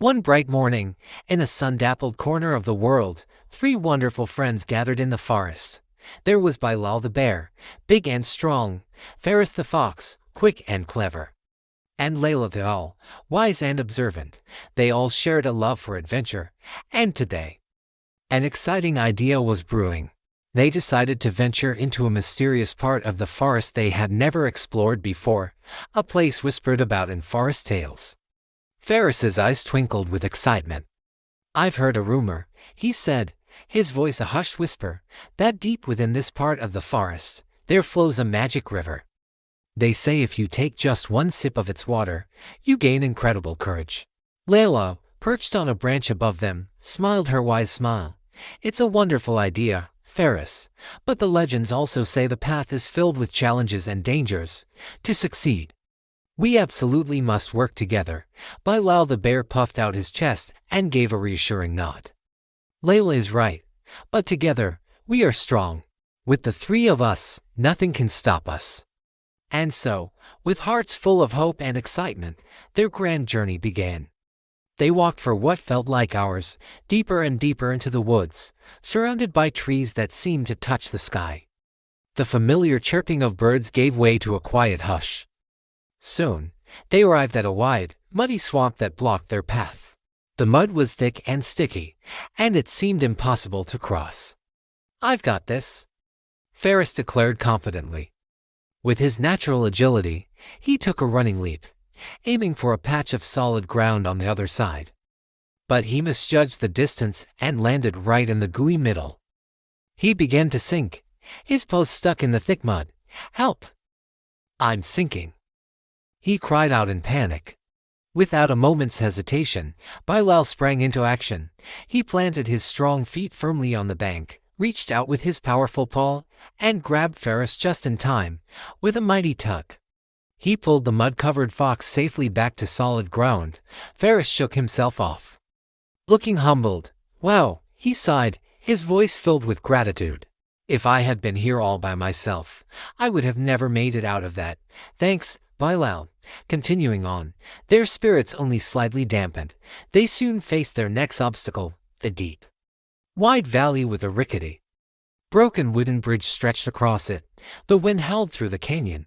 One bright morning, in a sun-dappled corner of the world, three wonderful friends gathered in the forest. There was Bilal the bear, big and strong, Ferris the fox, quick and clever, and Layla the owl, wise and observant. They all shared a love for adventure, and today, an exciting idea was brewing. They decided to venture into a mysterious part of the forest they had never explored before, a place whispered about in forest tales. Ferris's eyes twinkled with excitement. "I've heard a rumor," he said, his voice a hushed whisper, "that deep within this part of the forest, there flows a magic river. They say if you take just one sip of its water, you gain incredible courage." Layla, perched on a branch above them, smiled her wise smile. "It's a wonderful idea, Ferris, but the legends also say the path is filled with challenges and dangers. To succeed, we absolutely must work together." Bilal the bear puffed out his chest and gave a reassuring nod. "Layla is right, but together, we are strong. With the three of us, nothing can stop us." And so, with hearts full of hope and excitement, their grand journey began. They walked for what felt like hours, deeper and deeper into the woods, surrounded by trees that seemed to touch the sky. The familiar chirping of birds gave way to a quiet hush. Soon, they arrived at a wide, muddy swamp that blocked their path. The mud was thick and sticky, and it seemed impossible to cross. "I've got this," Ferris declared confidently. With his natural agility, he took a running leap, aiming for a patch of solid ground on the other side. But he misjudged the distance and landed right in the gooey middle. He began to sink, his paws stuck in the thick mud. "Help! I'm sinking!" he cried out in panic. Without a moment's hesitation, Bilal sprang into action. He planted his strong feet firmly on the bank, reached out with his powerful paw, and grabbed Ferris just in time. With a mighty tug, he pulled the mud-covered fox safely back to solid ground. Ferris shook himself off. Looking humbled, "Wow," he sighed, his voice filled with gratitude. "If I had been here all by myself, I would have never made it out of that. Thanks, Bilal." Continuing on, their spirits only slightly dampened. They soon faced their next obstacle, the deep, wide valley with a rickety, broken wooden bridge stretched across it. The wind howled through the canyon,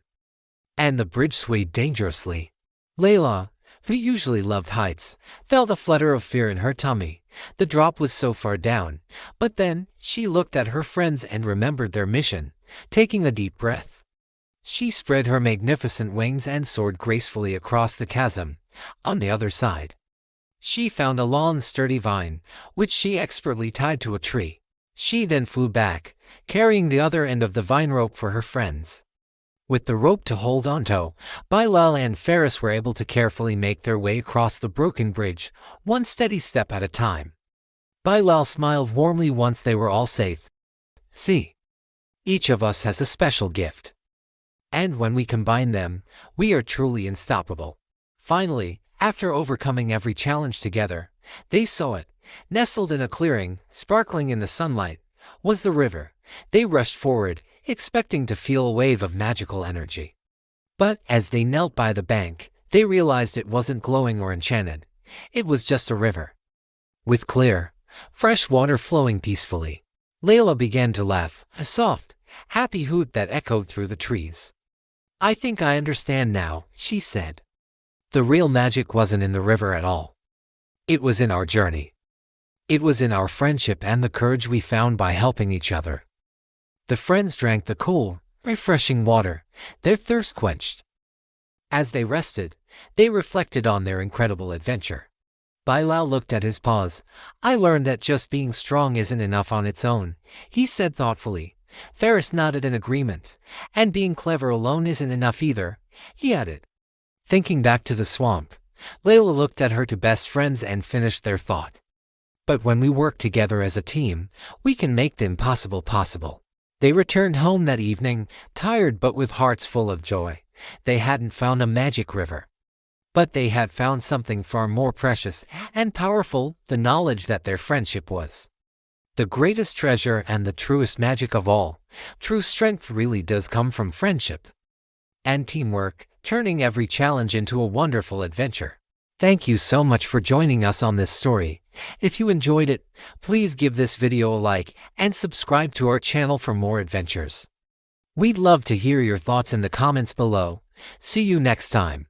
and the bridge swayed dangerously. Layla, who usually loved heights, felt a flutter of fear in her tummy. The drop was so far down, but then she looked at her friends and remembered their mission. Taking a deep breath, she spread her magnificent wings and soared gracefully across the chasm. On the other side, she found a long, sturdy vine, which she expertly tied to a tree. She then flew back, carrying the other end of the vine rope for her friends. With the rope to hold onto, Bilal and Ferris were able to carefully make their way across the broken bridge, one steady step at a time. Bilal smiled warmly once they were all safe. "See, each of us has a special gift, and when we combine them, we are truly unstoppable." Finally, after overcoming every challenge together, they saw it. Nestled in a clearing, sparkling in the sunlight, was the river. They rushed forward, expecting to feel a wave of magical energy. But as they knelt by the bank, they realized it wasn't glowing or enchanted. It was just a river, with clear, fresh water flowing peacefully. Layla began to laugh, a soft, happy hoot that echoed through the trees. "I think I understand now," she said. "The real magic wasn't in the river at all. It was in our journey. It was in our friendship and the courage we found by helping each other." The friends drank the cool, refreshing water, their thirst quenched. As they rested, they reflected on their incredible adventure. Bilal looked at his paws. "I learned that just being strong isn't enough on its own," he said thoughtfully. Ferris nodded in agreement. "And being clever alone isn't enough either," he added. Thinking back to the swamp, Layla looked at her two best friends and finished their thought. "But when we work together as a team, we can make the impossible possible." They returned home that evening, tired but with hearts full of joy. They hadn't found a magic river, but they had found something far more precious and powerful, the knowledge that their friendship was the greatest treasure and the truest magic of all. True strength really does come from friendship and teamwork, turning every challenge into a wonderful adventure. Thank you so much for joining us on this story. If you enjoyed it, please give this video a like and subscribe to our channel for more adventures. We'd love to hear your thoughts in the comments below. See you next time.